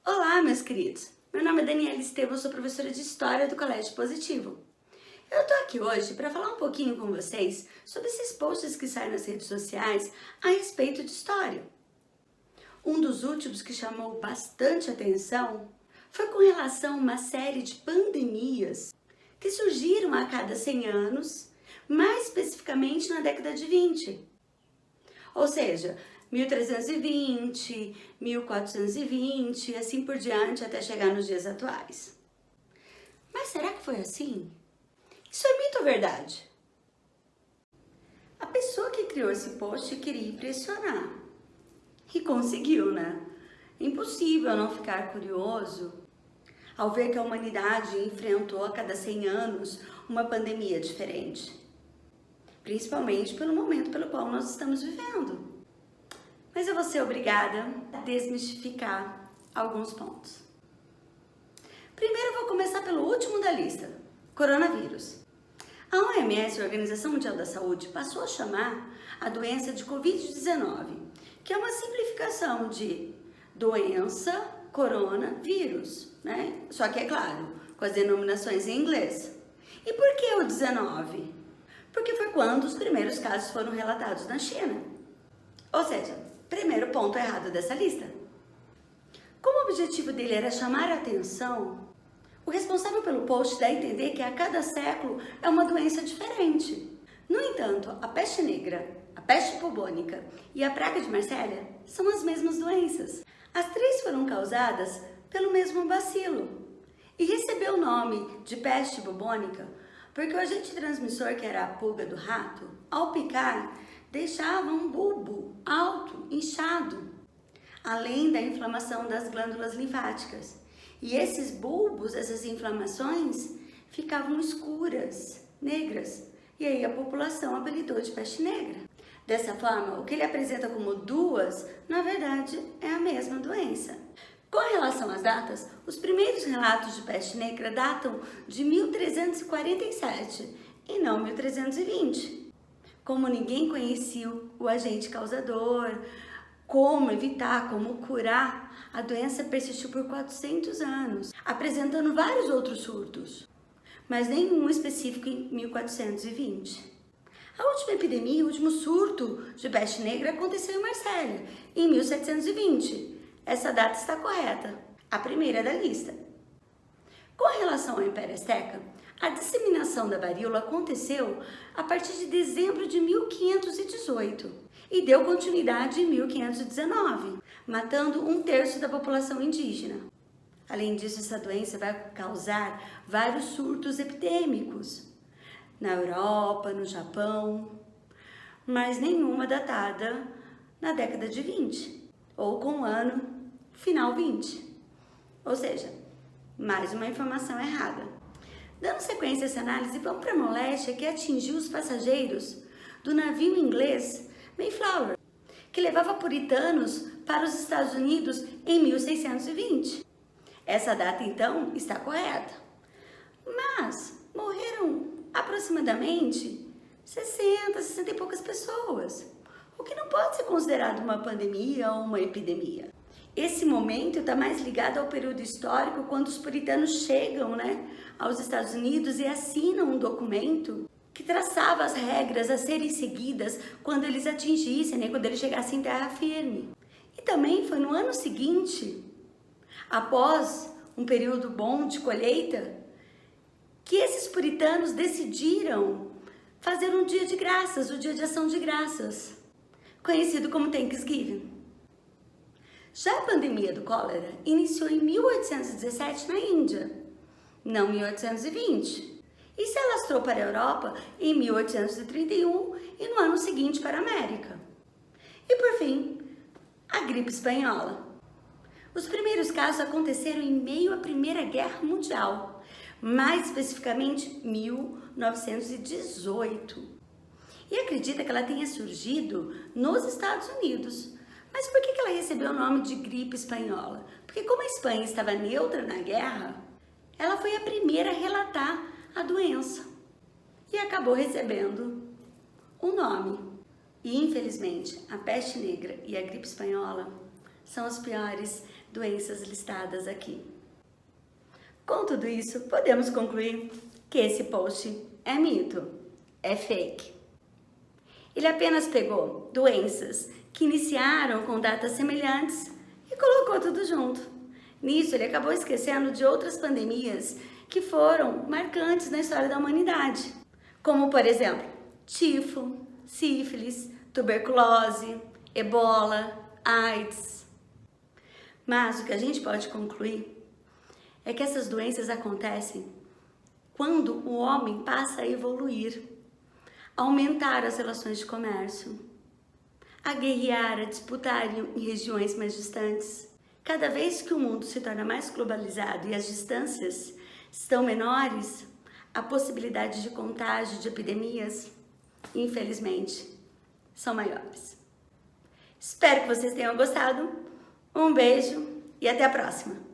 Olá, meus queridos! Meu nome é Daniela Estevam, sou professora de História do Colégio Positivo. Eu tô aqui hoje para falar um pouquinho com vocês sobre esses posts que saem nas redes sociais a respeito de história. Um dos últimos que chamou bastante atenção foi com relação a uma série de pandemias que surgiram a cada 100 anos, mais especificamente na década de 20. Ou seja, 1320, 1420 e assim por diante até chegar nos dias atuais. Mas será que foi assim? Isso é mito ou verdade? A pessoa que criou esse post queria impressionar. E conseguiu, né? Impossível não ficar curioso ao ver que a humanidade enfrentou a cada 100 anos uma pandemia diferente. Principalmente pelo momento pelo qual nós estamos vivendo. Mas eu vou ser obrigada a desmistificar alguns pontos. Primeiro eu vou começar pelo último da lista, coronavírus. A OMS, a Organização Mundial da Saúde, passou a chamar a doença de Covid-19, que é uma simplificação de doença, coronavírus, né? Só que é claro, com as denominações em inglês. E por que o 19? Porque foi quando os primeiros casos foram relatados na China. Ou seja, primeiro ponto errado dessa lista. Como o objetivo dele era chamar a atenção, o responsável pelo post dá a entender que a cada século é uma doença diferente. No entanto, a peste negra, a peste bubônica e a praga de Marsélia são as mesmas doenças. As três foram causadas pelo mesmo bacilo e recebeu o nome de peste bubônica porque o agente transmissor, que era a pulga do rato, ao picar, deixava um bulbo alto, inchado, além da inflamação das glândulas linfáticas. E esses bulbos, essas inflamações, ficavam escuras, negras, e aí a população apelidou de peste negra. Dessa forma, o que ele apresenta como duas, na verdade, é a mesma doença. Com relação às datas, os primeiros relatos de peste negra datam de 1347 e não 1320. Como ninguém conhecia o agente causador, como evitar, como curar, a doença persistiu por 400 anos, apresentando vários outros surtos, mas nenhum específico em 1420. A última epidemia, o último surto de peste negra aconteceu em Marsélia, em 1720. Essa data está correta, a primeira da lista. Com relação ao Império Azteca, a disseminação da varíola aconteceu a partir de dezembro de 1518 e deu continuidade em 1519, matando 1/3 da população indígena. Além disso, essa doença vai causar vários surtos epidêmicos na Europa, no Japão, mas nenhuma datada na década de 20 ou com o ano final 20. Ou seja, mais uma informação errada. Dando sequência a essa análise, vamos para a moléstia que atingiu os passageiros do navio inglês Mayflower, que levava puritanos para os Estados Unidos em 1620. Essa data, então, está correta. Mas morreram aproximadamente 60 e poucas pessoas, o que não pode ser considerado uma pandemia ou uma epidemia. Esse momento está mais ligado ao período histórico, quando os puritanos chegam, aos Estados Unidos e assinam um documento que traçava as regras a serem seguidas quando eles atingissem, quando eles chegassem em terra firme. E também foi no ano seguinte, após um período bom de colheita, que esses puritanos decidiram fazer um dia de graças, o dia de ação de graças, conhecido como Thanksgiving. Já a pandemia do cólera iniciou em 1817 na Índia, não 1820, e se alastrou para a Europa em 1831 e no ano seguinte para a América. E por fim, a gripe espanhola. Os primeiros casos aconteceram em meio à Primeira Guerra Mundial, mais especificamente 1918. E acredita que ela tenha surgido nos Estados Unidos. Mas por que ela ela recebeu o nome de gripe espanhola? Porque como a Espanha estava neutra na guerra, ela foi a primeira a relatar a doença e acabou recebendo o nome. E infelizmente, a peste negra e a gripe espanhola são as piores doenças listadas aqui. Com tudo isso, podemos concluir que esse post é mito, é fake. Ele apenas pegou doenças que iniciaram com datas semelhantes e colocou tudo junto. Nisso, ele acabou esquecendo de outras pandemias que foram marcantes na história da humanidade, como, por exemplo, tifo, sífilis, tuberculose, ebola, AIDS. Mas o que a gente pode concluir é que essas doenças acontecem quando o homem passa a evoluir, a aumentar as relações de comércio, a guerrear, a disputar em regiões mais distantes. Cada vez que o mundo se torna mais globalizado e as distâncias estão menores, a possibilidade de contágio de epidemias, infelizmente, são maiores. Espero que vocês tenham gostado. Um beijo e até a próxima!